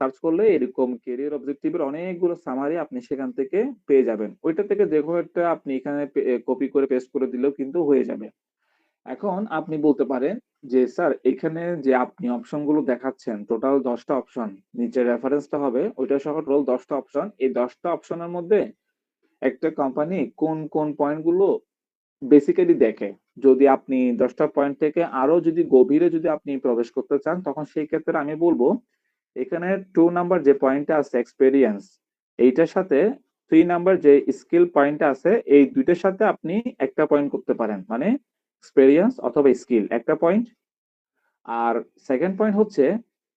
Search করলে এরকম career অবজেক্টিভের অনেকগুলো সামারি আপনি সেখান থেকে পেয়ে যাবেন। ওইটা থেকে যেকোনো একটা আপনি এখানে কপি করে পেস্ট করে দিলেও কিন্তু হয়ে যাবে। এখন আপনি বলতে পারেন যে, "স্যার এখানে যে আপনি অপশনগুলো দেখাচ্ছেন টোটাল ১০ টা অপশন। নিচে রেফারেন্সটা হবে ওইটা সহ টোটাল ১০ টা অপশন। এই ১০ টা অপশনের মধ্যে একটা কোম্পানি কোন পয়েন্টগুলো বেসিক্যালি দেখে। যদি আপনি ১০ টা পয়েন্ট থেকে আরো যদি গভীরে যদি আপনি প্রবেশ করতে চান, তখন সেই ক্ষেত্রে আমি বলব, এখানে ২ নাম্বার যে পয়েন্টটা আছে এক্সপেরিয়েন্স, এইটার সাথে ৩ নাম্বার যে স্কিল পয়েন্টটা আছে, এই ২ টার সাথে আপনি একটা পয়েন্ট করতে পারেন। মানে এক্সপেরিয়েন্স অথবা স্কিল একটা পয়েন্ট। আর 2nd পয়েন্ট হচ্ছে,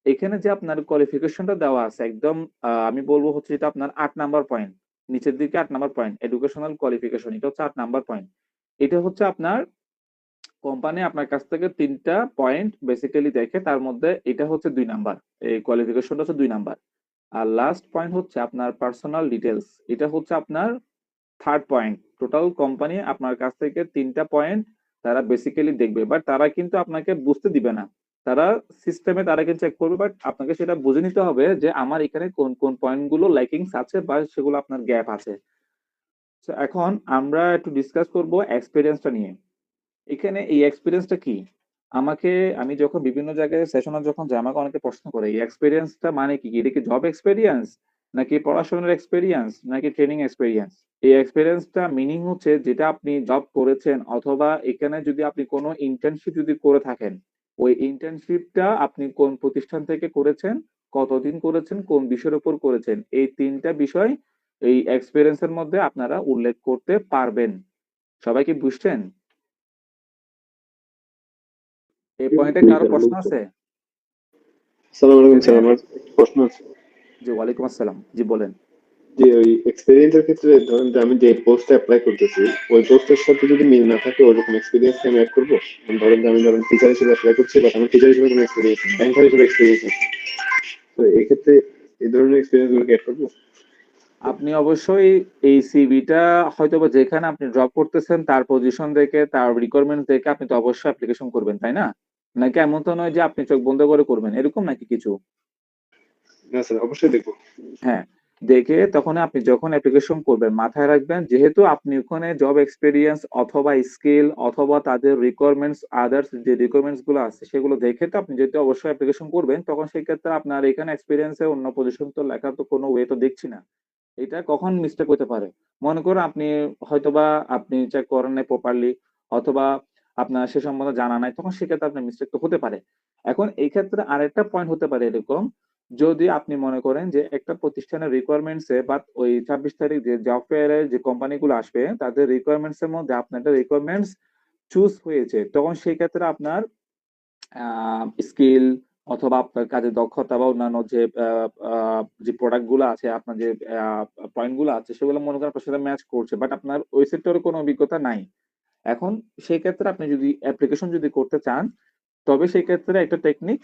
এখানে যে আপনার কোয়ালিফিকেশনটা দেওয়া আছে একদম আমি বলব হচ্ছে এটা আপনার ৮ নাম্বার পয়েন্ট। নিচের দিকে ৮ নাম্বার পয়েন্ট। এডুকেশনাল কোয়ালিফিকেশন এটা হচ্ছে ৮ নাম্বার পয়েন্ট। এটা হচ্ছে আপনার কোম্পানি আপনার কাছ থেকে ৩ টা পয়েন্ট বেসিক্যালি দেখে তার মধ্যে এটা হচ্ছে ২ নাম্বার। এই কোয়ালিফিকেশনটা হচ্ছে ২ নাম্বার। আর লাস্ট পয়েন্ট হচ্ছে আপনার পার্সোনাল ডিটেইলস। এটা হচ্ছে আপনার 3rd পয়েন্ট। টোটাল কোম্পানি আপনার কাছ থেকে ৩ টা পয়েন্ট তারা বেসিক্যালি দেখবে। বাট তারা কিন্তু আপনাকে বুঝতে দিবে না। তারা সিস্টেমে তারা কিন্তু চেক করবে বাট আপনাকে সেটা বুঝে নিতে হবে যে আমার এখানে কোন পয়েন্ট গুলো ল্যাকিংস আছে বা সেগুলো আপনার গ্যাপ আছে। সো এখন আমরা একটু ডিসকাস করব এক্সপেরিয়েন্সটা নিয়ে। এখানে এই এক্সপেরিয়েন্সটা কি? আমি যখন বিভিন্ন জায়গায় সেশনে যখন যাই আমাকে অনেকে প্রশ্ন করে, "এই এক্সপেরিয়েন্সটা মানে কি? এটা কি জব এক্সপেরিয়েন্স? নাকি পড়াশোনার এক্সপেরিয়েন্স? নাকি ট্রেনিং এক্সপেরিয়েন্স?" এই এক্সপেরিয়েন্সটা মিনিং হচ্ছে যেটা আপনি জব করেছেন অথবা এখানে যদি আপনি কোনো ইন্টার্নশিপ যদি করে থাকেন, ওই ইন্টার্নশিপটা আপনি কোন প্রতিষ্ঠান থেকে করেছেন, কতদিন করেছেন, কোন বিষয়ের উপর করেছেন। এই ৩ টা বিষয় এই এক্সপেরিয়েন্স এর মধ্যে আপনারা উল্লেখ করতে পারবেন। সবাই কি বুঝছেন? এই পয়েন্টে জি কারো স্যার প্রশ্ন বুঝতে। আছে? আসসালামু আলাইকুম এখানে স্যার, আমার একটা প্রশ্ন আছে। জি, ওয়ালাইকুম আসসালাম। জি বলেন। যে ওই এক্সপেরিয়েন্সের ক্ষেত্রে ধরেন যে আমি যে পোস্টে অ্যাপ্লাই করতেছি, ওই পোস্টের সাথে যদি মিল না থাকে ওইরকম এক্সপিরিয়েন্স আমি অ্যাড করবো। ধরেন যে আমি টিচার হিসেবে অ্যাপ্লাই করছি, বাট আমার টিচার হিসেবে কোনো এক্সপিরিয়েন্স নেই, ব্যাংকার হিসেবে এক্সপিরিয়েন্স আছে। তো এক্ষেত্রে এই ধরনের এক্সপিরিয়েন্স গুলোকে অ্যাড করবো। আপনি অবশ্যই এই সিভিটা হয়তোবা যেখানে আপনি জব করতেছেন তার পজিশন দেখে, তার রিকোয়ারমেন্ট দেখে আপনি তো অবশ্যই অ্যাপ্লিকেশন করবেন, তাই না? নাকি এমন তো নয় যে আপনি চোখ বন্ধ করে করবেন, এরকম নাকি কিছু? না স্যার, অবশ্যই দেখবো। হ্যাঁ, দেখে তখন আপনি যখন অ্যাপ্লিকেশন করবেন মাথায় রাখবেন যেহেতু আপনি ওখানে জব এক্সপেরিয়েন্স অথবা স্কিল অথবা তাদের রিকোয়ারমেন্টস আদার্স যে রিকোয়ারমেন্টস গুলো আছে সেগুলো দেখে তো আপনি যেহেতু অবশ্যই অ্যাপ্লিকেশন করবেন তখন সেই ক্ষেত্রে আপনার এখানে এক্সপেরিয়েন্স এ অন্য পজিশন তো লেখা তো কোনো ওয়ে তো দেখছি না। এটা কখন মিস্টেক হতে পারে? মনে করুন আপনি হয়তোবা আপনি চেক করেন নাই প্রপারলি অথবা আপনার সে সম্বন্ধে জানা নাই, তখন সেক্ষেত্রে আপনার মিস্টেক তো হতে পারে। এখন এই ক্ষেত্রে আরেকটা পয়েন্ট হতে পারে এরকম, যদি আপনি মনে করেন যে একটা প্রতিষ্ঠানের রিকোয়ারমেন্টস এ বা ওই ২৬ তারিখ যে জব ফেয়ার এ যে কোম্পানিগুলো আসবে তাদের রিকোয়ারমেন্টস এর মধ্যে আপনার একটা রিকোয়ারমেন্টস চুজ হয়েছে। তখন সেই ক্ষেত্রে আপনার স্কিল অথবা আপনার কাজের দক্ষতা বা অন্যান্য যে যে প্রোডাক্ট গুলো আছে আপনার যে পয়েন্ট গুলো আছে সেগুলো মনে করেন আপনার সাথে ম্যাচ করছে বাট আপনার ওই সেক্টরে কোনো অভিজ্ঞতা নাই। এখন সেই ক্ষেত্রে আপনি যদি অ্যাপ্লিকেশন যদি করতে চান তবে সেই ক্ষেত্রে একটা টেকনিক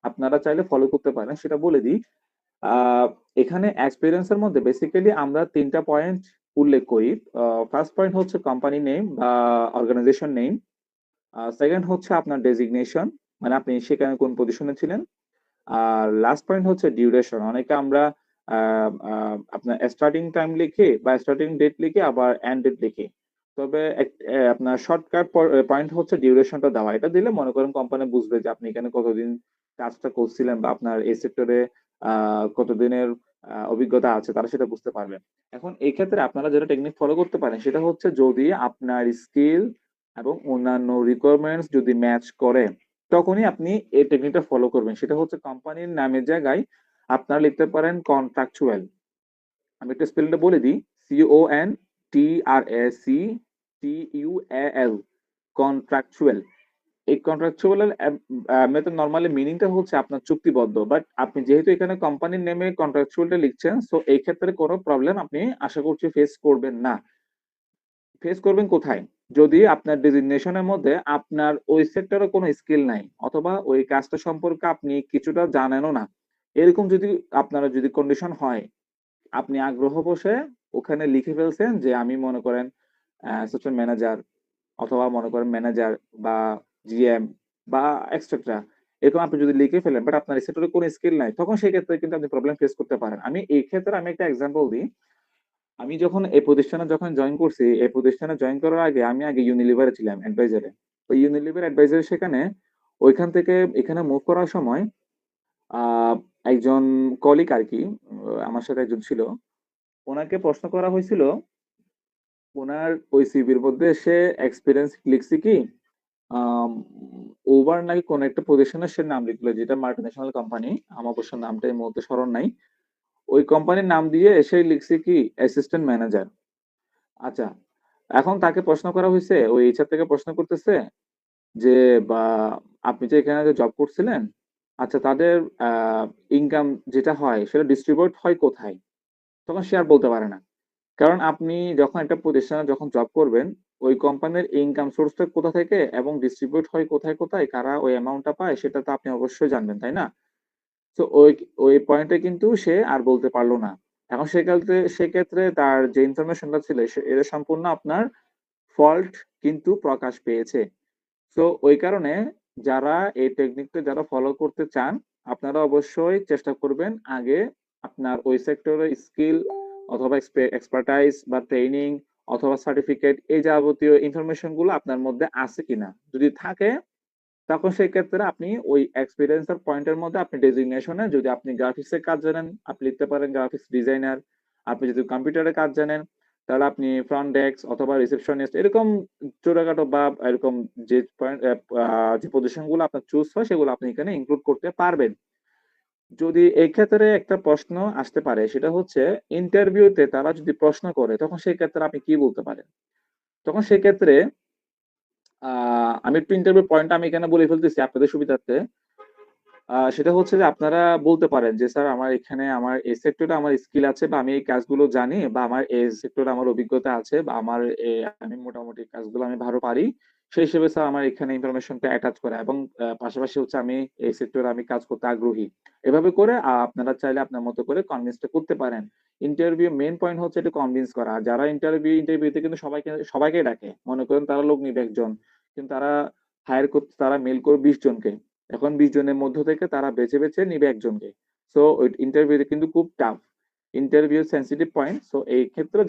আপনারা চাইলে ফলো করতে পারেন, সেটা বলে দিই। এখানে এক্সপেরিয়েন্স এর মধ্যে বেসিক্যালি আমরা ৩ টা পয়েন্ট উল্লেখ করি। ফার্স্ট পয়েন্ট হচ্ছে কোম্পানি নেম বা অর্গানাইজেশন নেম। 2nd হচ্ছে আপনার ডেজিগনেশন, মানে আপনি সেখানে কোন পজিশনে ছিলেন। আর লাস্ট পয়েন্ট হচ্ছে ডিউরেশন। অনেকে আমরা আপনার স্টার্টিং টাইম লিখে বা স্টার্টিং ডেট লিখে আবার এন্ড ডেট লিখি। তবে আপনার শর্টকাট পয়েন্ট হচ্ছে ডিউরেশনটা দেওয়া। এটা দিলে মনে করেন কোম্পানি বুঝবে যে আপনি এখানে কতদিন কাজটা করছিলেন বা আপনার এই সেক্টরে কতদিনের অভিজ্ঞতা আছে তারা সেটা বুঝতে পারবে। এখন এই ক্ষেত্রে আপনারা যেটা টেকনিক ফলো করতে পারেন সেটা হচ্ছে যদি আপনার স্কিল এবং অন্যান্য রিকোয়ারমেন্টস যদি ম্যাচ করে তখনই আপনি এই টেকনিকটা ফলো করবেন। সেটা হচ্ছে কোম্পানির নামের জায়গায় আপনারা লিখতে পারেন কন্ট্রাকচুয়াল। আমি একটু স্পেলিংটা বলে দিই। CONTRACTUAL, contractual. এই কন্ট্রাকচুয়াল এর এমনিতে নরমালি মিনিংটা হচ্ছে আপনার চুক্তিবদ্ধ। বাট আপনি যেহেতু এখানে কোম্পানির নেমে কন্ট্রাকচুয়ালটা লিখছেন, সো এই ক্ষেত্রে কোনো প্রবলেম আপনি আশা করছি ফেস করবেন না। ফেস করবেন কোথায়? যদি আপনার ডেজিগনেশন এর মধ্যে আপনার ওই সেক্টরে কোনো স্কিল নাই অথবা ওই কাজটা সম্পর্কে আপনি কিছুটা জানেনও না। এরকম যদি আপনারা যদি কন্ডিশন হয়, আপনি আগ্রহ বশে ওখানে লিখে ফেলছেন যে আমি মনে করেন অ্যাসিস্ট্যান্ট ম্যানেজার অথবা মনে করেন ম্যানেজার বা জিএম বা এক্সট্রা। এরকম আপনি যদি লিখে ফেলেন বাট আপনার এই সেক্টরে কোনো স্কিল নাই, তখন সেক্ষেত্রে কিন্তু আপনি প্রবলেম ফেস করতে পারেন। আমি এই ক্ষেত্রে আমি একটা এক্সাম্পল দিই। আমি যখন এই প্রতিষ্ঠানে জয়েন করছি, এই প্রতিষ্ঠানে জয়েন করার আগে আমি আগে ইউনিলিভারে ছিলাম অ্যাডভাইজারে। ওই ইউনিলিভার অ্যাডভাইজার সেখানে ওইখান থেকে এখানে মুভ করার সময় আ একজন কলিগ আরকি, আমার সাথে একজন ছিল। উনাকে প্রশ্ন করা হয়েছিল, উনার ওই সিভির মধ্যে সে এক্সপেরিয়েন্স লিখছে কি আম উবার নাকি কোন একটা প্রতিষ্ঠানের সে নাম লিখলো, যেটা মাল্টিন্যাশনাল কোম্পানি। আমার অবশ্য নামটা এই মুহূর্তে স্মরণ নাই। ওই কোম্পানির নাম দিয়ে সে লিখছে কি অ্যাসিস্ট্যান্ট ম্যানেজার। আচ্ছা, এখন তাকে প্রশ্ন করা হইছে, ওই এইচআর থেকে প্রশ্ন করতেছে যে, বা আপনি যে এখানে যে জব করছিলেন, আচ্ছা তাদের আ ইনকাম যেটা হয় সেটা ডিস্ট্রিবিউট হয় কোথায়? তখন সে আর বলতে পারে না। কারণ আপনি যখন একটা প্রতিষ্ঠানে যখন জব করবেন, ওই কোম্পানির ইনকাম সোর্সটা কোথা থেকে এবং ডিস্ট্রিবিউট হয় কোথায়, কারা ওই অ্যামাউন্টটা পায় সেটা তো আপনি অবশ্যই জানবেন, তাই না? তো ওই পয়েন্টে কিন্তু সে আর বলতে পারল না। এখন সেক্ষেত্রে তার যে ইনফরমেশনটা ছিল এটা সম্পূর্ণ আপনার ফল্ট কিন্তু প্রকাশ পেয়েছে। সো ওই কারণে যারা এই টেকনিকটা যারা ফলো করতে চান, আপনারা অবশ্যই চেষ্টা করবেন আগে আপনার ওই সেক্টরের স্কিল অথবা এক্সপার্টাইজ বা ট্রেনিং অথবা সার্টিফিকেট এই যাবতীয় ইনফরমেশন গুলো আপনার মধ্যে আছে কিনা। যদি থাকে তখন সেক্ষেত্রে আপনি ওই এক্সপেরিয়েন্স এর পয়েন্টের মধ্যে আপনি ডেজিগনেশন এ যদি আপনি গ্রাফিক্স এর কাজ জানেন, আপনি লিখতে পারেন গ্রাফিক্স ডিজাইনার। আপনি যদি কম্পিউটারের কাজ জানেন, তাহলে আপনি ফ্রন্ট ডেস্ক অথবা রিসেপশনিস্ট এরকম ছোটখাটো বা এরকম যে পয়েন্ট যে পজিশন গুলো আপনার চুজ হয় সেগুলো আপনি এখানে ইনক্লুড করতে পারবেন। যদি এই ক্ষেত্রে একটা প্রশ্ন আসতে পারে সেটা হচ্ছে ইন্টারভিউতে তারা যদি প্রশ্ন করে তখন সেই ক্ষেত্রে আপনি কি বলতে পারেন? তখন সেক্ষেত্রে আ আমি একটু ইন্টারভিউ পয়েন্টটা আমি এখানে বলে ফেলতেছি আপনাদের সুবিধার্থে। সেটা হচ্ছে যে আপনারা বলতে পারেন যে, "স্যার আমার এখানে আমার এই সেক্টরে আমার স্কিল আছে বা আমি এই কাজগুলো জানি বা আমার এই সেক্টরে আমার অভিজ্ঞতা আছে বা আমি মোটামুটি কাজগুলো আমি ভালো পারি। সেই হিসেবে স্যার আমার এখানে ইনফরমেশনটা অ্যাটাচ করা এবং পাশাপাশি হচ্ছে আমি এই সেক্টরে আমি কাজ করতে আগ্রহী।" এভাবে করে আপনারা চাইলে আপনার মতো করে কনভিন্সটা করতে পারেন। ইন্টারভিউ মেইন পয়েন্ট হচ্ছে এটা কনভিন্স করা। যারা ইন্টারভিউতে কিন্তু সবাইকে ডাকে। মনে করেন তারা লোক নিবে ১ জন। কিন্তু তারা মেইল করবে ২০ জনকে। এখন ২০ জনের মধ্য থেকে তারা বেছে নিবে একজনকে। সো ওই ইন্টারভিউতে কিন্তু খুব tough. Interview sensitive point. So এই ক্ষেত্রে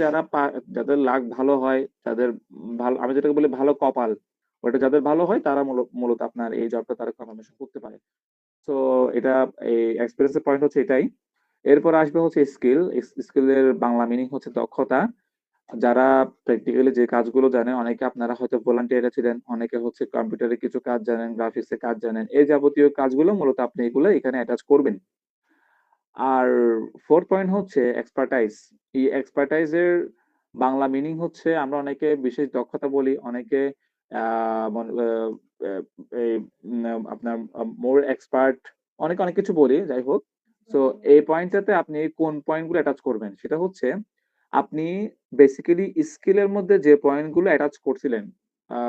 যাদের লাক ভালো হয়, যাদের আমি যেটাকে বলি ভালো কপাল, ওটা যাদের ভালো হয় তারা মূলত আপনার এই জবটা তারা কনফার্মেশন করতে পারে। সো এটা এই এক্সপেরিয়েন্স এর পয়েন্ট হচ্ছে এটাই। এরপর আসবে হচ্ছে স্কিল। স্কিলের বাংলা মিনিং হচ্ছে দক্ষতা। যারা প্র্যাকটিক্যালি যে কাজগুলো জানেন, অনেকে আপনারা হয়তো ভলান্টিয়ারে ছিলেন, অনেকে হচ্ছে কম্পিউটারে কিছু কাজ জানেন, গ্রাফিক্স এর কাজ জানেন। এই যাবতীয় কাজগুলো মূলত আপনি এগুলো এখানে অ্যাটাচ করবেন। আর 4th পয়েন্ট হচ্ছে এক্সপার্টাইজ। এই এক্সপার্টাইজ এর বাংলা মিনিং হচ্ছে আমরা অনেকে বিশেষ দক্ষতা বলি, অনেকে আ মন আ আ এই আপনার মোর এক্সপার্ট অনেক কিছু বলি, যাই হোক। সো এই পয়েন্টটাতে আপনি কোন পয়েন্ট গুলো অ্যাটাচ করবেন? সেটা হচ্ছে আপনি বেসিক্যালি স্কিলের মধ্যে যে পয়েন্ট গুলো অ্যাটাচ করছিলেন, আ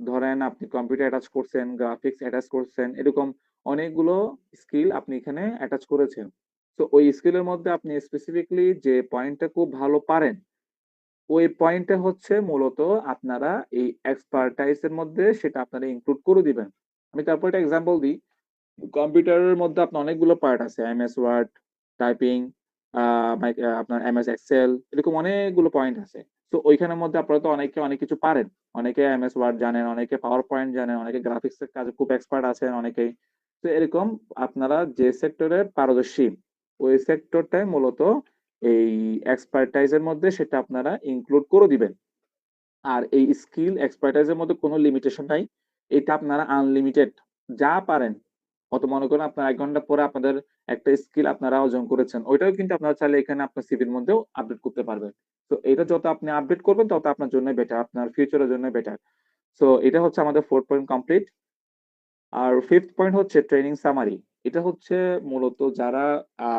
ধরেন আপনি কম্পিউটার অ্যাটাচ করছেন, গ্রাফিক্স অ্যাটাচ করছেন, এরকম অনেকগুলো স্কিল আপনি এখানে অ্যাটাচ করেছেন। তো ওই স্কিলের মধ্যে আপনি স্পেসিফিকলি যে পয়েন্টটা খুব ভালো পারেন, ওই পয়েন্টটা হচ্ছে মূলত আপনারা এই এক্সপার্টাইজ এর মধ্যে সেটা আপনারা ইনক্লুড করে দিবেন। আমি তারপর একটা এক্সাম্পল দিই। কম্পিউটারের মধ্যে আপনার অনেকগুলো পার্ট আছে। এমএস ওয়ার্ড, টাইপিং, আ আপনার এমএস এক্সেল এরকম অনেকগুলো পয়েন্ট আছে। তো ওইখানের মধ্যে আপনারা তো অনেকে অনেক কিছু পারেন। অনেকে এমএস ওয়ার্ড জানেন, অনেকে পাওয়ার পয়েন্ট জানেন, অনেকে গ্রাফিক্স এর কাজে খুব এক্সপার্ট আছেন অনেকেই। তো এরকম আপনারা যে সেক্টরে পারদর্শী, ওই সেক্টরটাই মূলত এই এক্সপার্টাইজ এর মধ্যে সেটা আপনারা ইনক্লুড করে দিবেন। আর এই স্কিল এক্সপার্টাইজ এর মধ্যে কোনো লিমিটেশন নাই। এটা আপনারা আনলিমিটেড যা পারেন। মনে করেন আপনার ১ ঘন্টা পরে আপনাদের একটা স্কিল আপনারা অর্জন করেছেন। ওইটাও কিন্তু আপনারা চাইলে এখানে আপনার সিভির মধ্যেও আপডেট করতে পারবেন। তো এটা যত আপনি আপডেট করবেন তত আপনার জন্য বেটার। আপনার ফিউচার এর জন্য বেটার। সো এটা হচ্ছে আমাদের 4 পয়েন্ট কমপ্লিট। আর 5th পয়েন্ট হচ্ছে ট্রেনিং সামারি। এটা হচ্ছে মূলত যারা আ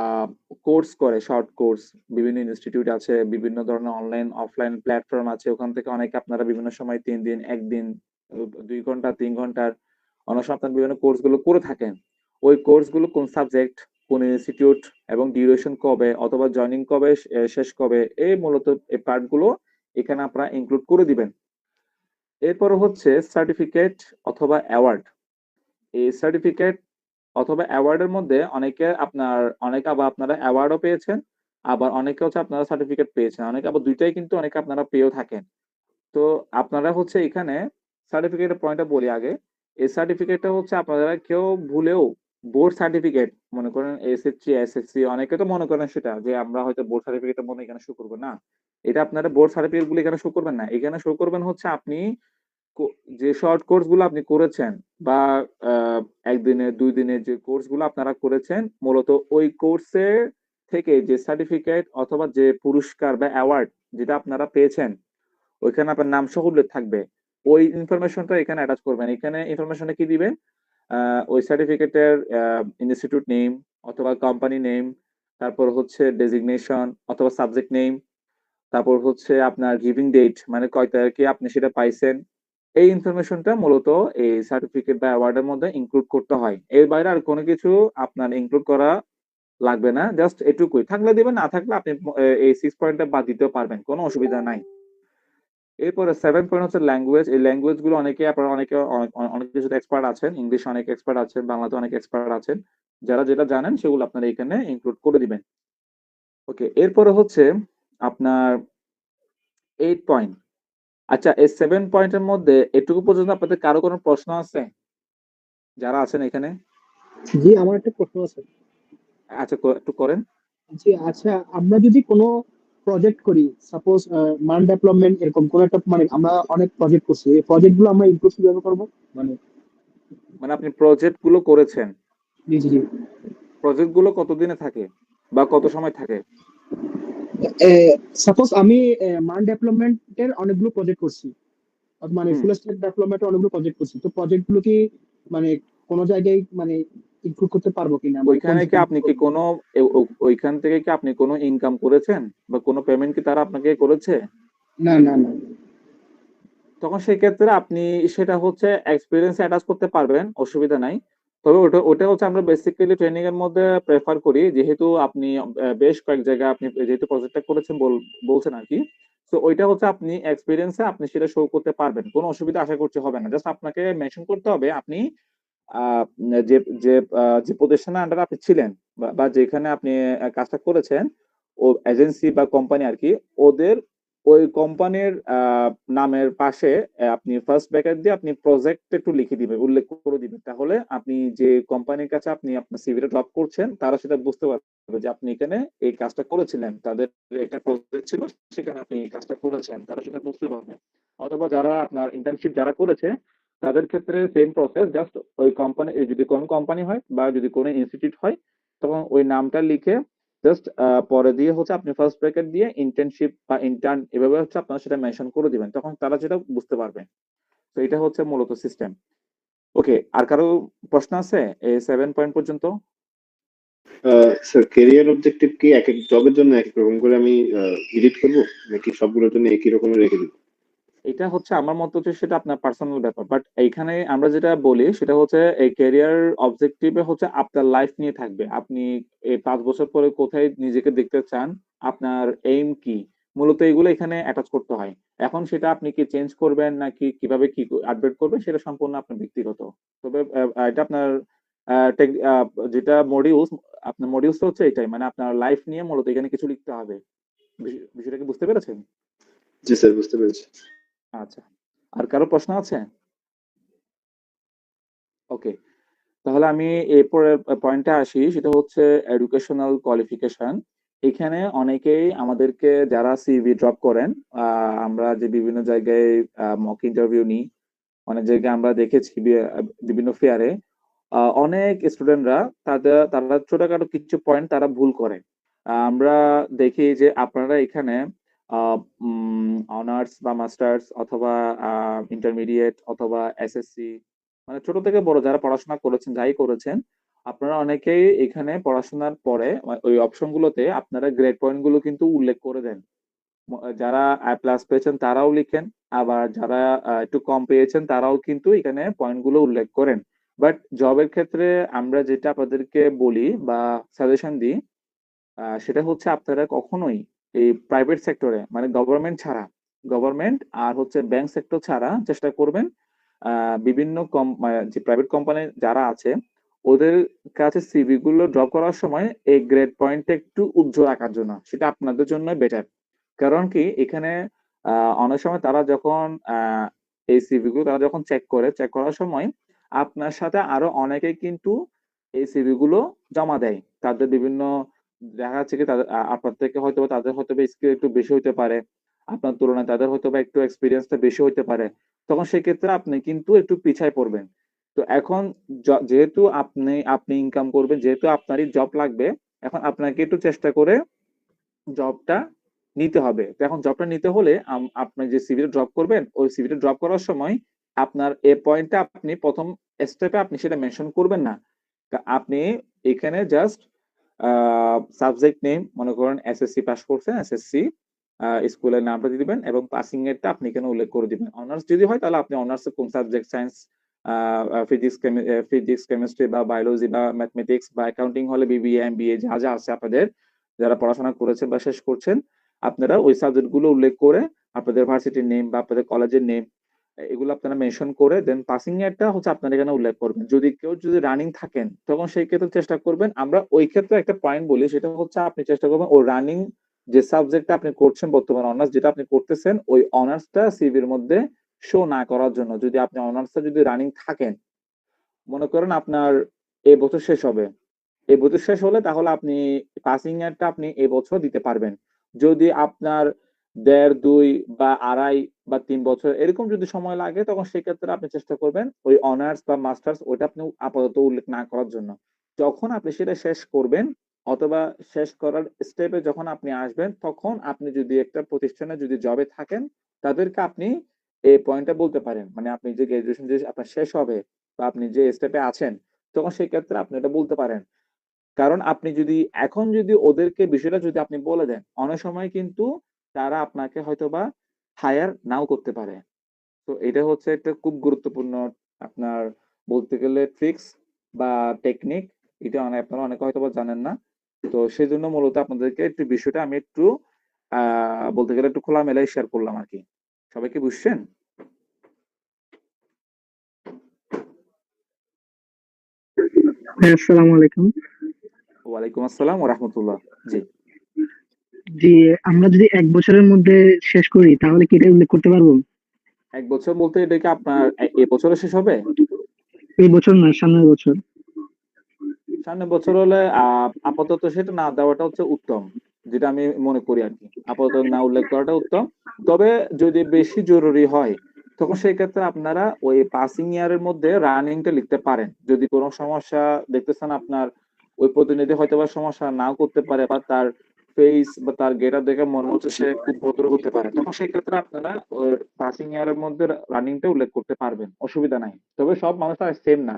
কোর্স করে শর্ট কোর্স, বিভিন্ন ইনস্টিটিউট আছে, বিভিন্ন ধরনের অনলাইন, অফলাইন প্ল্যাটফর্ম আছে। ওখান থেকে অনেকে আপনারা বিভিন্ন সময় ৩ দিন, ১ দিন, ২ ঘন্টা, ৩ ঘন্টার অনেক সময় আপনারা বিভিন্ন কোর্স গুলো করে থাকেন। ওই কোর্স গুলো কোন সাবজেক্ট, কোন ইনস্টিটিউট এবং ডিউরেশন কবে অথবা জয়েনিং কবে, শেষ কবে এই মূলত এই পার্ট গুলো এখানে আপনারা ইনক্লুড করে দিবেন। এরপর হচ্ছে সার্টিফিকেট অথবা অ্যাওয়ার্ড। এই সার্টিফিকেট অথবা অ্যাওয়ার্ডের মধ্যে অনেকে আবার আপনারা অ্যাওয়ার্ডও পেয়েছেন, আবার অনেকে হচ্ছে আপনারা সার্টিফিকেট পেয়েছেন। অনেকে আবার ২ টাই কিন্তু অনেকে আপনারা পেয়েও থাকেন। তো আপনারা হচ্ছে এখানে সার্টিফিকেটের পয়েন্টটা বলি আগে। এই সার্টিফিকেটটা হচ্ছে আপনারা কেউ ভুলেও বোর্ড সার্টিফিকেট মনে করেন এসএসসি, এসএসসি অনেকে তো মনে করেন সেটা যে আমরা হয়তো বোর্ড সার্টিফিকেটটা মনে হয় এখানে শো করব না। এটা আপনারা বোর্ড সার্টিফিকেট গুলো এখানে শো করবেন না। এখানে শো করবেন হচ্ছে আপনি যে শর্ট কোর্স গুলো আপনি করেছেন বা ১ দিনের ২ দিনের যে কোর্স গুলো আপনারা করেছেন মূলত ওই কোর্সের থেকে যে সার্টিফিকেট অথবা যে পুরস্কার বা অ্যাওয়ার্ড যেটা আপনারা পেয়েছেন ওইখানে আপনার নাম সহ উল্লেখ থাকবে। ওই ইনফরমেশনটা এখানে অ্যাটাচ করবেন। এখানে ইনফরমেশনে কি দিবেন? ওই সার্টিফিকেটের ইনস্টিটিউট নেম অথবা কোম্পানি নেম, তারপর হচ্ছে ডেজিগনেশন অথবা সাবজেক্ট নেম, তারপর হচ্ছে আপনার গিভিং ডেট মানে কয় তারিখে আপনি সেটা পাইছেন। এই ইনফরমেশনটা মূলত এই সার্টিফিকেট বা অ্যাওয়ার্ডের মধ্যে ইনক্লুড করতে হয়। এর বাইরে আর কোনো কিছু আপনার ইনক্লুড করা লাগবে না। জাস্ট এটুকুই। থাকলে দিবেন, না থাকলে আপনি এই 6 পয়েন্টটা বাদ দিতেও পারবেন। কোনো অসুবিধা নাই। এরপরে 7 পয়েন্ট হচ্ছে ল্যাঙ্গুয়েজ। এই ল্যাঙ্গুয়েজ গুলো আপনারা অনেকে অনেক কিছুতে এক্সপার্ট আছেন। ইংলিশে অনেক এক্সপার্ট আছেন, বাংলাতে অনেক এক্সপার্ট আছেন। যারা যেটা জানেন সেগুলো আপনারা এখানে ইনক্লুড করে দিবেন। ওকে, এরপরে হচ্ছে আপনার 8 পয়েন্ট। আচ্ছা, এই 7 পয়েন্টের মধ্যে এটুকু পর্যন্ত আপনাদের কারো কোনো প্রশ্ন আছে? যারা আছেন এখানে? জি, আমার একটা প্রশ্ন আছে। আচ্ছা, একটু করেন। জি, আচ্ছা, আমরা যদি কোনো প্রজেক্ট করি, সাপোজ মান ডেভেলপমেন্ট এরকম কোন একটা, মানে আমরা অনেক প্রজেক্ট করছি, এই প্রজেক্ট গুলো আমরা ইনক্লুড কিভাবে করবো? মানে মানে আপনি প্রজেক্ট গুলো করেছেন। জি জি জি। প্রজেক্ট গুলো কতদিনে থাকে বা কত সময় থাকে? সাপোজ আমি মান ডেভেলপমেন্টের অনেকগুলো প্রজেক্ট করছি, মানে হুম। ফুল স্ট্যাক ডেভেলপমেন্টের অনেকগুলো প্রজেক্ট করছি, তো প্রজেক্ট গুলো কি মানে কোনো জায়গায় মানে ইনক্লুড করতে পারবো কিনা, মানে কোন ওইখানে কি জায়গায় আপনি include কি করবো? কোনো ওইখান থেকে কি আপনি কোনো ইনকাম করেছেন বা কোনো পেমেন্ট কি তারা আপনাকে করেছে? না না না। তখন সেক্ষেত্রে আপনি সেটা হচ্ছে এক্সপিরিয়েন্স অ্যাটাচ করতে পারবেন, অসুবিধা নাই। তবে ওটা হচ্ছে আমরা বেসিক্যালি ট্রেনিং এর মধ্যে প্রেফার করি, যেহেতু আপনি বেশ কয়েক জায়গায় আপনি যেহেতু প্রজেক্টটা করেছেন বলছেন আরকি। সো ওইটা হচ্ছে আপনি এক্সপেরিয়েন্স এ আপনি সেটা শো করতে পারবেন। কোনো অসুবিধা আশা করছি হবে না। জাস্ট আপনাকে মেনশন করতে হবে আপনি আ যে যে যে প্রতিষ্ঠানের আন্ডারে আপনি ছিলেন বা যেখানে আপনি কাজটা করেছেন, ও এজেন্সি বা কোম্পানি আরকি, ওদের ওই কোম্পানির নামের পাশে আপনি ফার্স্ট ব্র্যাকেট দিয়ে আপনি প্রজেক্ট একটু লিখে দিবেন, উল্লেখ করে দিবেন। তাহলে আপনি যে কোম্পানির কাছে আপনি আপনার সিভিটা ড্রপ করছেন, তারা সেটা বুঝতে পারবে যে আপনি এখানে এই কাজটা করেছিলেন। তাদের একটা প্রজেক্ট ছিল, সেখানে আপনি এই কাজটা করেছেন। তারা সেটা বুঝতে পারবে। অথবা যারা আপনার ইন্টার্নশিপ যারা করেছে, তাদের ক্ষেত্রে সেম প্রসেস, জাস্ট ওই কোম্পানি যদি কোনো কোম্পানি হয় বা যদি কোনো ইনস্টিটিউট হয়, তখন ওই নামটা লিখে জাস্ট পরে দিয়ে হচ্ছে আপনি ফার্স্ট ব্র্যাকেট দিয়ে ইন্টার্নশিপ বা ইন্টার্ন এভাবে হচ্ছে আপনারা সেটা মেনশন করে দিবেন। তখন তারা সেটা বুঝতে পারবে। তো এটা হচ্ছে মূলত সিস্টেম। ওকে, আর কারো প্রশ্ন আছে এই 7 পয়েন্ট পর্যন্ত? স্যার, ক্যারিয়ার অবজেক্টিভ কি এক এক জবের জন্য এক এক রকম করে আমি এডিট করবো, নাকি সবগুলোর জন্য একই রকমের রেখে দিব? এটা হচ্ছে আমার মত হচ্ছে সেটা আপনার পার্সোনাল ব্যাপার। বাট এইখানে আমরা যেটা বলি সেটা হচ্ছে এই ক্যারিয়ার অবজেক্টিভ এ হচ্ছে আপনার লাইফ নিয়ে থাকবে। আপনি এই ৫ বছর পরে কোথায় নিজেকে দেখতে চান, আপনার এইম কি? মূলত এগুলো এখানে অ্যাটাচ করতে হয়। এখন সেটা আপনি কি চেঞ্জ করবেন নাকি কিভাবে কি আপডেট করবেন সেটা সম্পূর্ণ আপনার ব্যক্তিগত। তবে এটা আপনার টেক যেটা মডিউলস, আপনার মডিউলস হচ্ছে এটাই। মানে আপনার লাইফ নিয়ে মূলত এখানে কিছু লিখতে হবে। বিষয়টা কি বুঝতে পেরেছেন? জি স্যার, বুঝতে পেরেছি। আচ্ছা। আর কারো প্রশ্ন আছে? ওকে। তাহলে আমি এরপরের পয়েন্টে আসি, সেটা হচ্ছে এডুকেশনাল কোয়ালিফিকেশন। এখানে অনেকেই আমাদেরকে যারা সিভি ড্রপ করেন, আমরা যে বিভিন্ন জায়গায় মক ইন্টারভিউ নিই, অনেক জায়গায় আমরা দেখেছি বিভিন্ন ফেয়ারে অনেক স্টুডেন্টরা তারা ছোটখাটো কিছু পয়েন্ট তারা ভুল করে। আমরা দেখি যে আপনারা এখানে অনার্স বা মাস্টার্স অথবা ইন্টারমিডিয়েট অথবা এসএসসি মানে ছোট থেকে বড় যারা পড়াশোনা করেছেন, যাই করেছেন, আপনারা অনেকেই এখানে পড়াশোনার পরে ওই অপশন গুলোতে আপনারা গ্রেড পয়েন্ট গুলো কিন্তু উল্লেখ করে দেন। যারা প্লাস পেয়েছেন তারাও লিখেন, আবার যারা একটু কম পেয়েছেন তারাও কিন্তু এখানে পয়েন্ট গুলো উল্লেখ করেন। বাট জবের ক্ষেত্রে আমরা যেটা আপনাদেরকে বলি বা সাজেশন দিই, সেটা হচ্ছে আপনারা কখনোই এই প্রাইভেট সেক্টরে মানে গভর্নমেন্ট ছাড়া, গভর্নমেন্ট আর হচ্ছে ব্যাংক সেক্টর ছাড়া চেষ্টা করবেন বিভিন্ন যে প্রাইভেট কোম্পানি যারা আছে ওদের কাছে সিভি গুলো ড্রপ করার সময় এই গ্রেড পয়েন্টটা একটু উজ্জ্বল রাখার জন্য, সেটা আপনাদের জন্য বেটার। কারণ কি এখানে অনেক সময় তারা যখন এই সিভি গুলো তারা যখন চেক করার সময় আপনার সাথে আরো অনেকেই কিন্তু এই সিভি গুলো জমা দেয়। তাদের বিভিন্ন দেখা যাচ্ছে কি তাদের আপনার থেকে হয়তোবা তাদের হয়তোবা স্কিল একটু বেশি হইতে পারে। আপনার তুলনায় তাদের হয়তোবা একটু এক্সপেরিয়েন্সটা বেশি হইতে পারে। তখন সেক্ষেত্রে আপনি কিন্তু একটু পিছায় পড়বেন। তো এখন যেহেতু আপনি ইনকাম করবেন, যেহেতু আপনারই জব লাগবে, এখন আপনাকে একটু চেষ্টা করে জবটা নিতে হবে। তো এখন জবটা নিতে হলে আপনি যে সিভিটা ড্রপ করবেন, ওই সিভিটা ড্রপ করার সময় আপনার এ পয়েন্টটা আপনি ১ম স্টেপে আপনি সেটা মেনশন করবেন না। আপনি এখানে জাস্ট সাবজেক্ট নেম মনে করেন এসএসসি পাস করছেন, এসএসসি স্কুলের নামটা দিয়ে দিবেন এবং পাসিং এরটা আপনি এখানে উল্লেখ করে দিবেন। অনার্স যদি হয় তাহলে আপনি অনার্স কোন সাবজেক্ট সায়েন্স, ফিজিক্স, কেমিস্ট্রি বা বায়োলজি বা ম্যাথমেটিক্স বা অ্যাকাউন্টিং হলে বিবিএ, এমবিএ যা আছে আপনাদের যারা পড়াশোনা করেছেন বা শেষ করছেন, আপনারা ওই সাবজেক্ট গুলো উল্লেখ করে আপনাদের ভার্সিটির নেম বা আপনাদের কলেজের নেম এগুলো আপনারা মেনশন করে দেন পাসিং এরটা হচ্ছে আপনারা এখানে উল্লেখ করবেন। যদি রানিং থাকেন তখন সেই ক্ষেত্রে চেষ্টা করবেন, আমরা ওই ক্ষেত্রে একটা পয়েন্ট বলি সেটা হচ্ছে আপনি চেষ্টা করবেন ও রানিং যে সাবজেক্টটা আপনি করছেন বর্তমান অনার্স যেটা আপনি করতেছেন ওই অনার্সটা সিভির মধ্যে শো না করার জন্য। যদি আপনি অনার্সটা যদি রানিং থাকেন, মনে করেন আপনার এবছর শেষ হবে, এবছর শেষ হলে তাহলে আপনি পাসিং এরটা আপনি এবছর দিতে পারবেন। যদি আপনার ১.৫, ২ বা ২.৫ বা ৩ বছর এরকম যদি সময় লাগে তখন সেক্ষেত্রে আপনি চেষ্টা করবেন ওই অনার্স বা মাস্টার্স ওইটা আপনি আপাতত উল্লেখ না করার জন্য। যখন আপনি সেটা শেষ করবেন অথবা শেষ করার স্টেপে যখন আপনি আসবেন তখন আপনি যদি একটা প্রতিষ্ঠানে যদি জবে থাকেন তাদেরকে আপনি এই পয়েন্টটা বলতে পারেন। মানে আপনি যে গ্র্যাজুয়েশন যে আপনার শেষ হবে বা আপনি যে স্টেপে আছেন তখন সেক্ষেত্রে আপনি এটা বলতে পারেন। কারণ আপনি যদি ওদেরকে বিষয়টা যদি আপনি বলে দেন, অনেক সময় কিন্তু তারা আপনাকে হয়তোবা হায়ার নাও করতে পারে। তো এটা হচ্ছে একটা খুব গুরুত্বপূর্ণ আপনার বলতে গেলে ট্রিক্স বা টেকনিক। এটা আপনারা অনেকে হয়তোবা জানেন না। তো সেজন্য মূলত আপনাদেরকে একটু বিষয়টা আমি একটু বলতে গেলে একটু খোলামেলায় শেয়ার করলাম আরকি। সবাই কি বুঝছেন? হ্যাঁ, আসসালামু আলাইকুম। ওয়ালাইকুম আসসালাম ওয়া রাহমাতুল্লাহ। জি। জি, আমরা যদি ১ বছরের মধ্যে শেষ করি তাহলে কি এটা উল্লেখ করতে পারবো? ১ বছর বলতে এটা কি আপনার এবছরে শেষ হবে? এই বছর না, সামনের বছর। সামনের বছর হলে আপাতত সেটা না দেওয়াটা হচ্ছে উত্তম। যেটা আমি মনে করি আরকি। আপাতত না উল্লেখ করাটা উত্তম। তবে যদি বেশি জরুরি হয়, তখন সেই ক্ষেত্রে আপনারা ওই পাসিং ইয়ার এর মধ্যে রানিং টা লিখতে পারেন। যদি কোন সমস্যা দেখতেছেন আপনার ওই প্রতিনিধি হয়তোবা সমস্যা নাও করতে পারে বা তার ফেইস বা তার গেটআপ দেখে মনে হচ্ছে সে খুব ভদ্র হতে পারে। তখন সেই ক্ষেত্রে আপনারা ওই পাসিং ইয়ার এর মধ্যে রানিং টা উল্লেখ করতে পারবেন। অসুবিধা নাই। তবে সব মানুষ তো আর সেম না।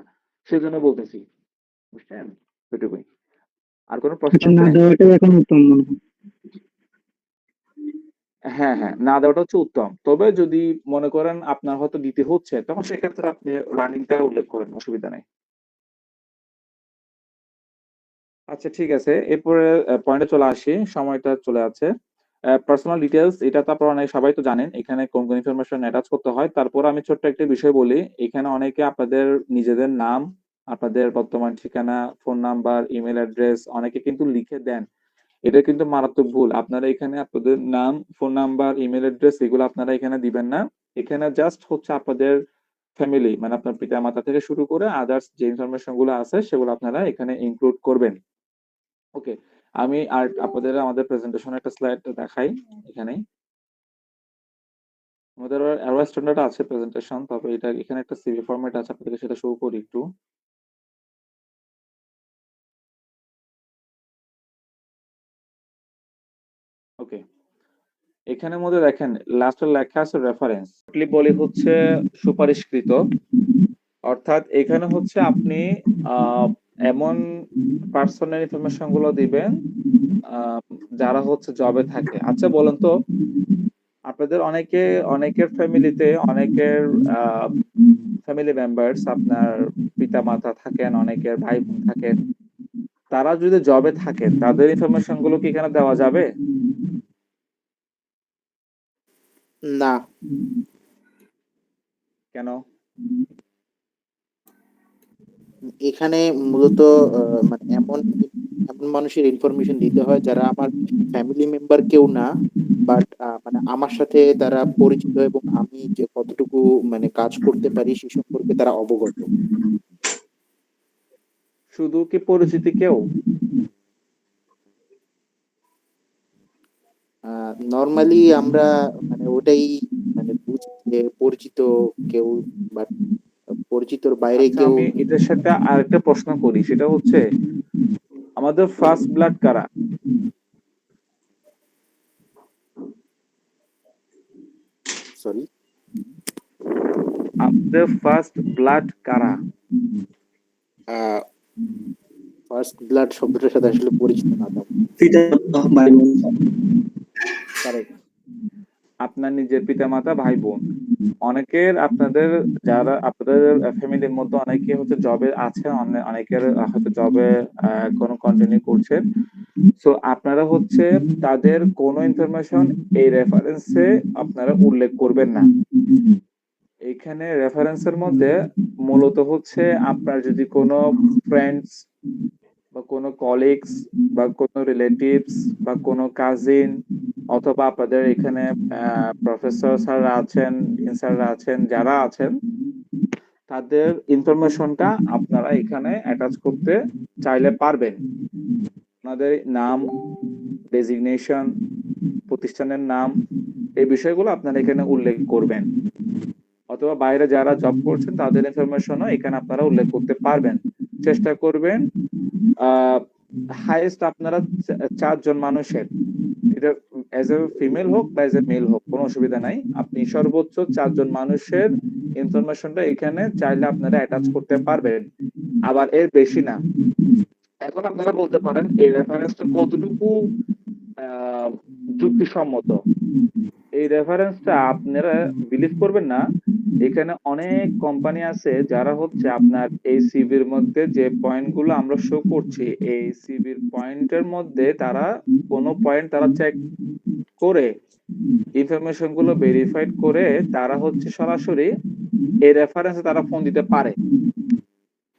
সেজন্য বলতেছি। বুঝছেন? এটুকুই। আর কোনো প্রশ্ন আচ্ছা, না আছে? দেওয়াটাই এখন উত্তম মনে হয়। হ্যাঁ, হ্যাঁ। না দেওয়াটা হচ্ছে উত্তম। তবে যদি মনে করেন আপনার হয়তো দিতে হচ্ছে, তখন সেক্ষেত্রে আপনি রানিংটা উল্লেখ করেন। অসুবিধা নাই। আচ্ছা ঠিক আছে। এরপরে পয়েন্টে চলে আসি। সময়টা চলে যাচ্ছে। পার্সোনাল ডিটেইলস এটা তো আপনারা সবাই তো জানেন। এখানে কোন ইনফরমেশন অ্যাটাচ করতে হয়। তারপর আমি ছোট্ট একটা বিষয় বলি। এখানে অনেকে আপনাদের নিজেদের নাম, আপনাদের বর্তমান ঠিকানা, ফোন নাম্বার, ইমেইল অ্যাড্রেস অনেকে কিন্তু লিখে দেন। এটা কিন্তু মারাত্মক ভুল। আপনারা এখানে আপনাদের নাম, ফোন নাম্বার, ইমেইল অ্যাড্রেস এগুলো আপনারা এখানে দিবেন না। এখানে জাস্ট হচ্ছে আপনাদের ফ্যামিলি মানে আপনার পিতা-মাতা থেকে শুরু করে আদার্স যে ইনফরমেশন গুলো আছে সেগুলো আপনারা এখানে ইনক্লুড করবেন। ওকে। আমি আর আপনাদের আমাদের প্রেজেন্টেশন একটা স্লাইড দেখাই এখানেই। আমাদের আরো স্ট্যান্ডার্ড আছে প্রেজেন্টেশন। তবে এটা এখানে একটা সিভি ফরম্যাট আছে। আপনাদেরকে সেটা শো করি একটু। ওকে। এখানের মধ্যে দেখেন লাস্টে লেখা আছে রেফারেন্স। বলি হচ্ছে সুপারিশকৃত। অর্থাৎ এখানে হচ্ছে আপনি এমন পার্সোনাল ইনফরমেশন গুলো দিবেন আহ, যারা হচ্ছে জবে থাকে। আচ্ছা বলেন তো আপনাদের অনেকের ফ্যামিলিতে অনেকের ফ্যামিলি মেম্বার্স আপনার পিতা মাতা থাকেন, অনেকের ভাই বোন থাকেন। তারা যদি জবে থাকে তাদের ইনফরমেশন গুলো কি এখানে দেওয়া যাবে? না। কেন? এখানে মূলত মানে এমন এমন মানুষের ইনফরমেশন দিতে হয় যারা আমার ফ্যামিলি মেম্বার কেউ না, বাট মানে আমার সাথে তারা পরিচিত এবং আমি যে কতটুকু মানে কাজ করতে পারি সে সম্পর্কে তারা অবগত। শুধু কি পরিচিতি কেউ? নরমালি আমরা মানে ওটাই মানে বুঝি যে পরিচিত কেউ, বাট পরিচিতর বাইরে আচ্ছা, কেউ। আমি এটার সাথে আরেকটা প্রশ্ন করি, সেটা হচ্ছে আমাদের ফার্স্ট ব্লাড কারা? সরি, আমাদের ফার্স্ট ব্লাড কারা? ফার্স্ট ব্লাড শব্দটার সাথে আসলে পরিচিত না তেমন। কারেক্ট। আপনার নিজের পিতামাতা, ভাই বোন। অনেকের আপনাদের যারা আপনাদের ফ্যামিলির মধ্যে অনেকে হচ্ছে জবে আছে, অনেকের হয়তো জবে এখনো কন্টিনিউ করছেন। সো আপনারা হচ্ছে তাদের কোনো ইনফরমেশন এই রেফারেন্সে আপনারা উল্লেখ করবেন না। এইখানে রেফারেন্সের মধ্যে মূলত হচ্ছে আপনার যদি কোনো ফ্রেন্ডস বা কোনো কলিগস বা কোনো রিলেটিভস বা কোনো কাজিন অথবা আপনাদের এখানে প্রফেসর স্যাররা আছেন, ডিন স্যাররা আছেন, যারা আছেন তাদের ইনফরমেশনটা আপনারা এখানে অ্যাটাচ করতে চাইলে পারবেন। আপনাদের নাম, ডেজিগনেশন, প্রতিষ্ঠানের নাম, এই বিষয়গুলো আপনারা এখানে উল্লেখ করবেন। অথবা বাইরে যারা জব করছেন তাদের ইনফরমেশনও এখানে আপনারা উল্লেখ করতে পারবেন। চেষ্টা করবেন হাইয়েস্ট আপনারা 4 জন মানুষের, এটা এজ এ ফিমেল হোক বা এজ এ মেল হোক কোনো অসুবিধা নাই, আপনি সর্বোচ্চ 4 জন মানুষের ইনফরমেশনটা এখানে চাইলে আপনারা অ্যাটাচ করতে পারবেন, আবার এর বেশি না। এখন আপনারা বলতে পারেন এই রেফারেন্সটা কতটুকু যুক্তিসম্মত। এই রেফারেন্সটা আপনারা বিলিভ করবেন না, এখানে অনেক কোম্পানি আছে যারা হচ্ছে আপনার এই সিভির মধ্যে যে পয়েন্টগুলো আমরা শো করছি এই সিভির পয়েন্টের মধ্যে তারা কোনো পয়েন্ট তারা চেক করে ইনফরমেশন গুলো ভেরিফাইড করে তারা হচ্ছে সরাসরি এই রেফারেন্সে তারা ফোন দিতে পারে।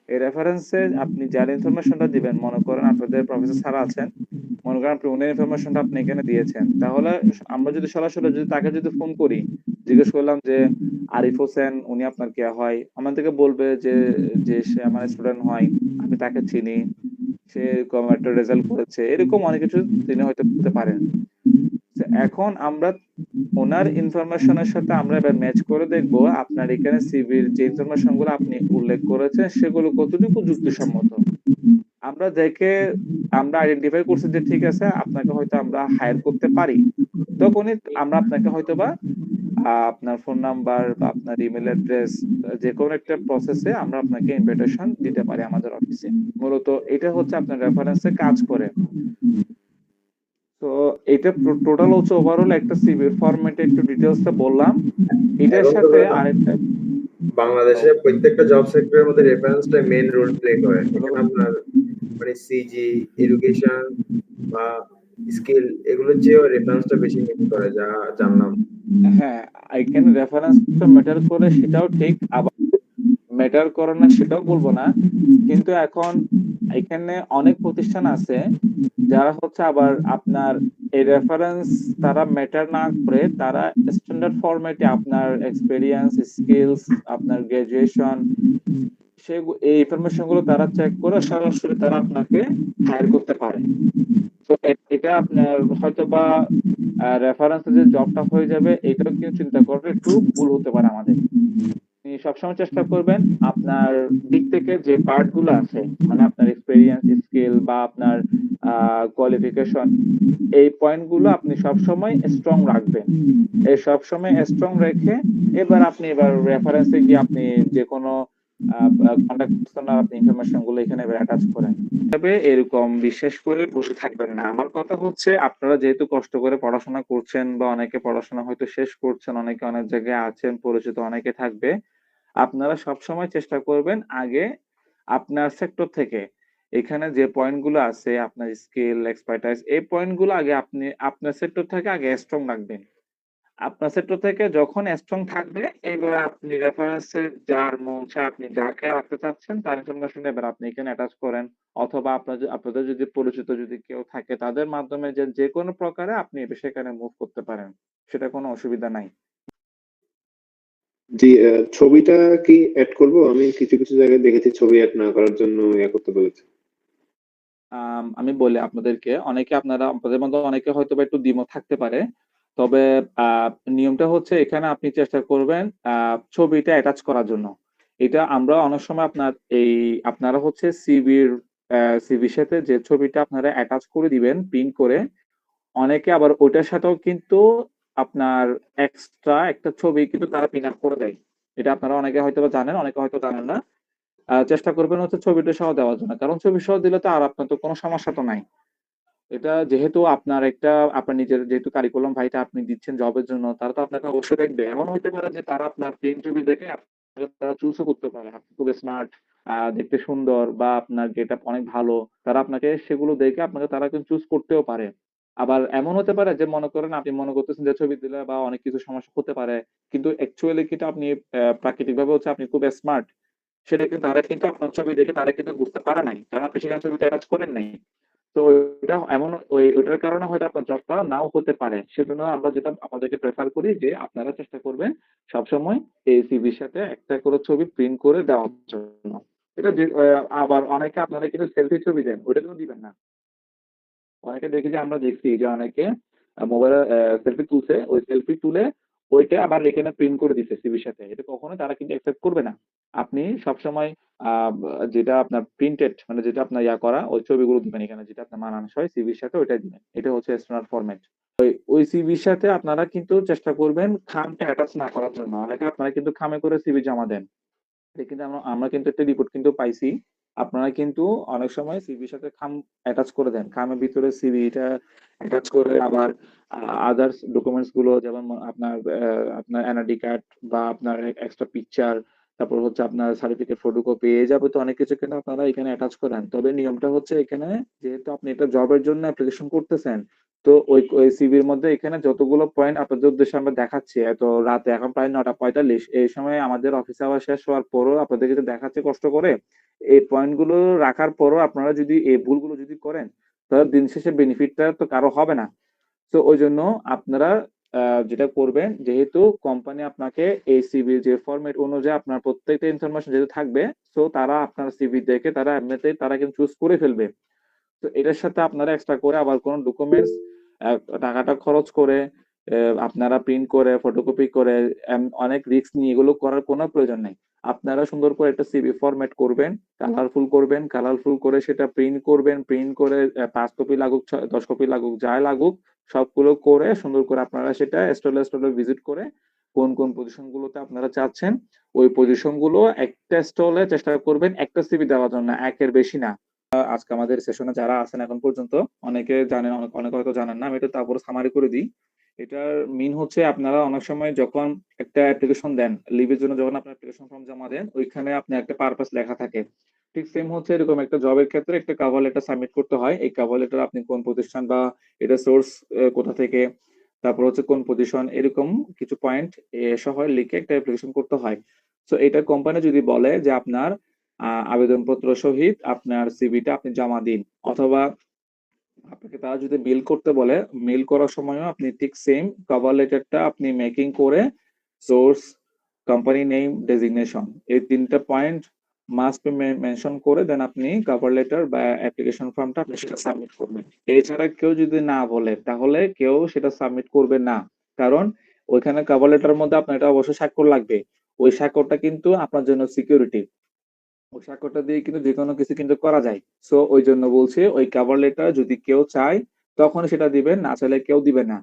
এই রেফারেন্সে আপনি যার ইনফরমেশনটা দিবেন, মনে করেন আপনাদের প্রফেসর স্যার আছেন, মনে করেন আপনি উনার ইনফরমেশনটা আপনি এখানে দিয়েছেন, তাহলে আমরা যদি সরাসরি যদি তাকে যদি ফোন করি, জিজ্ঞেস করলাম যে আরিফ হোসেন উনি আপনার কে হয়, আমাদেরকে বলবে যে যে সে আমার স্টুডেন্ট হয়, আমি তাকে চিনি, সে এরকম একটা রেজাল্ট করেছে, এরকম অনেক কিছু তিনি হয়তো বলতে পারেন। এখন আমরা ওনার ইনফরমেশনের সাথে আমরা এবার ম্যাচ করে দেখব আপনার এখানে সিভির যে ইনফরমেশন গুলো আপনি উল্লেখ করেছেন সেগুলো কতটুকু যুক্তিসম্মত। আমরা দেখে আমরা আইডেন্টিফাই করছি যে ঠিক আছে আপনাকে হয়তো আমরা হায়ার করতে পারি, তখনই আমরা আপনাকে হয়তোবা আপনার ফোন নাম্বার বা আপনার ইমেল অ্যাড্রেস যে কোনো একটা প্রসেসে আমরা আপনাকে ইনভিটেশন দিতে পারি আমাদের অফিসে। মূলত এটা হচ্ছে আপনার রেফারেন্সে কাজ করে। তো এটা টোটাল হচ্ছে ওভারঅল একটা সিভি ফরম্যাটে একটু ডিটেইলসটা বললাম। এটার এখন তো সাথে ম্যাডাম আরেকটা বাংলাদেশে প্রত্যেকটা জব সেক্টরের মধ্যে রেফারেন্সটা মেইন রোল প্লে করে। এখানে আপনার মানে সিজি, এডুকেশন বা স্কিল এগুলোর চেয়েও রেফারেন্সটা বেশি ম্যাটার করে যা জানলাম। হ্যাঁ, এখানে রেফারেন্সটা ম্যাটার করে সেটাও ঠিক, আবার ম্যাটার করে না সেটাও বলবো না, কিন্তু এখন এখানে অনেক প্রতিষ্ঠান আছে যারা হচ্ছে আবার আপনার এই রেফারেন্স তারা ম্যাটার না করে তারা স্ট্যান্ডার্ড ফরম্যাটে আপনার এক্সপেরিয়েন্স, স্কিলস, আপনার গ্রাজুয়েশন সে এই ইনফরমেশন গুলো তারা চেক করে সরাসরি তারা আপনাকে হায়ার করতে পারে। তো এটা আপনার হয়তো বা রেফারেন্সে যে জবটা হয়ে যাবে এটাও কিন্তু চিন্তা করলে একটু ভুল হতে পারে আমাদের। আপনি সবসময় চেষ্টা করবেন আপনার দিক থেকে যে পার্ট গুলো আছে, মানে আপনার এক্সপেরিয়েন্স, স্কিল বা আপনার কোয়ালিফিকেশন, এই পয়েন্ট গুলো আপনি সবসময় স্ট্রং রাখবেন। এই সবসময় স্ট্রং রেখে এবার রেফারেন্সে গিয়ে আপনি যে কোনো কন্টাক্ট পার্সোনাল আপনি ইনফরমেশন গুলো এখানে অ্যাটাচ করেন। তবে এরকম বিশ্বাস করে বসে থাকবেন না। আমার কথা হচ্ছে আপনারা যেহেতু কষ্ট করে পড়াশোনা করছেন বা অনেকে পড়াশোনা হয়তো শেষ করছেন, অনেকে অনেক জায়গায় আছেন, পরিচিত অনেকে থাকবে, আপনারা সবসময় চেষ্টা করবেন আগে আপনার সেক্টর থেকে এখানে যে পয়েন্ট গুলো আছে আপনার স্কিল, এক্সপার্টাইজ, এই পয়েন্ট গুলো আগে আপনি আপনার সেক্টর থেকে আগে স্ট্রং রাখবেন। আপনার সেক্টর থেকে যখন স্ট্রং থাকবে, এবার আপনি রেফারেন্সের যার মন চায় আপনি যাকে রাখতে চাচ্ছেন তার ইনফরমেশন এবার আপনি এখানে অ্যাটাচ করেন। অথবা আপনাদের যদি পরিচিত যদি কেউ থাকে তাদের মাধ্যমে যেকোনো প্রকারে আপনি সেখানে মুভ করতে পারেন। সেটা কোনো অসুবিধা নাই। জি, ছবিটা কি এড করব? আমি কিছু কিছু জায়গায় দেখেছি ছবি এড না করার জন্য করতে বলেছে। আমি বলি আপনাদেরকে, আপনাদের মধ্যে অনেকে হয়তোবা একটু দ্বিমত থাকতে পারে। তবে আ নিয়মটা হচ্ছে এখানে আপনি চেষ্টা করবেন ছবিটা অ্যাটাচ করার জন্য। এটা আমরা অনেক সময় আপনারা হচ্ছে সিভির সাথে যে ছবিটা আপনারা অ্যাটাচ করে দিবেন প্রিন্ট করে, অনেকে আবার ওইটার সাথেও কিন্তু আপনার এক্সট্রা একটা ছবি কিন্তু তারা পিন আপ করে দেয়। এটা আপনারা অনেকে হয়তোবা জানেন, অনেকে হয়তো জানেন না। চেষ্টা করবেন হচ্ছে ছবিটা সহ দেওয়ার জন্য। কারণ ছবি সহ দিলে তো আর আপনার তো কোনো সমস্যা তো নাই। এটা যেহেতু আপনার নিজের যেহেতু কারিকুলাম ভাইটা আপনি দিচ্ছেন জবের জন্য, তারা তো আপনাকে অবশ্যই দেখবে। এমন হইতে পারে যে তারা আপনার প্রিন্ট ছবি দেখে তারা চুজও করতে পারে। আপনি খুব স্মার্ট, দেখতে সুন্দর বা আপনার গেটআপ অনেক ভালো। তারা আপনাকে সেগুলো দেখে তারা কিন্তু চুজ করতেও পারে। আবার এমন হতে পারে যে মনে করেন আপনি মনে করতেছেন যে ছবি দিলে বা অনেক কিছু সমস্যা হতে পারে। কিন্তু অ্যাকচুয়ালি কিন্তু আপনি প্রাকৃতিকভাবে হচ্ছে আপনি খুব স্মার্ট। সেটা কিন্তু তারা কিন্তু আপনার ছবি দেখে তারা কিন্তু বুঝতে পারে নাই। কারণ আপনি সেখানে ছবিটা অ্যাটাচ করেন নাই। তো ওইটা এমন ওইটার কারণে হয়তো আপনার জবটা নাও হতে পারে। সেজন্য আমরা যেটা আপনাদেরকে প্রেফার করি যে আপনারা চেষ্টা করবেন সবসময় এই সিভির সাথে একটা করে ছবি প্রিন্ট করে দেওয়ার জন্য। এটা যে আবার অনেকে আপনারা কিন্তু সেলফি ছবি দেন, ওটা কিন্তু দিবেন না। অনেকে দেখি যে আমরা দেখছি যে অনেকে মোবাইলে সেলফি তুলছে, ওই সেলফি তুলে ওইটা আবার এখানে প্রিন্ট করে দিচ্ছে সিভির সাথে। এটা কখনোই তারা কিন্তু অ্যাকসেপ্ট করবে না। আপনি সবসময় যেটা আপনার প্রিন্টেড মানে যেটা আপনার করা ওই ছবিগুলো দিবেন এখানে, যেটা আপনার মানানসই সিভির সাথে ওইটাই দিবেন। এটা হচ্ছে স্ট্যান্ডার্ড ফরম্যাট। ওই সিভির সাথে আপনারা কিন্তু চেষ্টা করবেন খামটা অ্যাটাচ না করার জন্য। অনেকে আপনারা কিন্তু খামে করে সিভি জমা দেন। এটা কিন্তু আমরা কিন্তু একটা রিপোর্ট কিন্তু পাইছি। আপনারা কিন্তু অনেক সময় সিভির সাথে খাম অ্যাটাচ করে দেন। খামের ভিতরে সিভিটা অ্যাটাচ করে আবার আদার্স ডকুমেন্টস গুলো যেমন আপনার এনআইডি কার্ড বা আপনার এক্সট্রা পিকচার, তারপর হচ্ছে আপনার সার্টিফিকেট ফটোকপি এই যাবতীয় অনেক কিছু কিন্তু আপনারা এখানে অ্যাটাচ করেন। তবে নিয়মটা হচ্ছে এখানে যেহেতু আপনি এটা জবের জন্য অ্যাপ্লিকেশন করতেছেন, তো ওই সিভির মধ্যে এখানে যতগুলো পয়েন্ট আপনাদের উদ্দেশ্যে আমরা দেখাচ্ছি এত রাতে এখন প্রায় ৯:৪৫ এই সময় আমাদের অফিস আওয়ার শেষ হওয়ার পরও আপনাদেরকে যে দেখাচ্ছে কষ্ট করে, এই পয়েন্ট গুলো রাখার পরও আপনারা যদি এই ভুলগুলো যদি করেন তাহলে দিন শেষে বেনিফিটটা তো কারো হবে না। তো ওই জন্য আপনারা যেটা করবেন, যেহেতু কোম্পানি আপনাকে এই সিভির যে ফরম্যাট অনুযায়ী আপনার প্রত্যেকটা ইনফরমেশন যেহেতু থাকবে, সো তারা আপনার সিভি দেখে তারা এমনিতেই তারা কিন্তু চুজ করে ফেলবে। তো এটার সাথে আপনারা এক্সট্রা করে আবার কোনো ডকুমেন্টস টাকাটা খরচ করে আপনারা প্রিন্ট করে ফটোকপি করে অনেক রিস্ক নিয়ে এগুলো করার কোনো প্রয়োজন নেই। আপনারা সুন্দর করে একটা সিভি ফরম্যাট করবেন, কালারফুল করে সেটা প্রিন্ট করবেন, প্রিন্ট করে ৫ কপি লাগুক ১০ কপি লাগুক যাই লাগুক সবগুলো করে সুন্দর করে আপনারা সেটা স্টলে ভিজিট করে কোন পজিশন গুলোতে আপনারা চাচ্ছেন ওই পজিশন গুলো একটা স্টলে চেষ্টা করবেন একটা সিভি দেওয়ার জন্য, একের বেশি না। আজকে আমাদের সেশনে যারা আছেন এখন পর্যন্ত অনেকে জানেন, অনেকে হয়তো জানেন না। আমি এটা তারপরে সামারি করে দিই। এটার মিন হচ্ছে আপনারা অনেক সময় যখন একটা অ্যাপ্লিকেশন দেন, লিভের জন্য যখন আপনার অ্যাপ্লিকেশন ফর্ম জমা দেন, ওইখানে আপনি একটা পারপাস লেখা থাকে। ঠিক সেম হচ্ছে এরকম একটা জবের ক্ষেত্রে একটা কভার লেটার সাবমিট করতে হয়। এই কভার লেটার আপনি কোন প্রতিষ্ঠান বা এটা সোর্স কোথা থেকে, তারপর হচ্ছে কোন পজিশন এরকম কিছু পয়েন্ট সহ লিখে একটা অ্যাপ্লিকেশন করতে হয়। সো এটা কোম্পানি যদি বলে যে আপনার আবেদনপত্র সহিত আপনার সিভিটা আপনি জমা দিন, অথবা আপনাকে তারা যদি মেইল করতে বলে, মেইল করার সময়ও আপনি ঠিক সেম কভার লেটারটা আপনি মেকিং করে সোর্স, কোম্পানি নেম, ডেজিগনেশন এই ৩টা পয়েন্ট মাস্ট বি মেনশন করে দেন আপনি কভার লেটার বা অ্যাপ্লিকেশন ফর্মটা আপনি সেটা সাবমিট করবেন। এছাড়া কেউ যদি না বলে তাহলে কেউ সেটা সাবমিট করবে না। কারণ ওইখানে কভার লেটারের মধ্যে আপনার এটা অবশ্যই স্বাক্ষর লাগবে। ওই স্বাক্ষরটা কিন্তু আপনার জন্য সিকিউরিটি। ওই স্বাক্ষরটা দিয়ে কিন্তু যেকোনো কিছু কিন্তু করা যায়। সো ওই জন্য বলছি ওই কভার লেটার যদি কেউ চায় তখন সেটা দিবেন, না চাইলে কেউ দিবে না।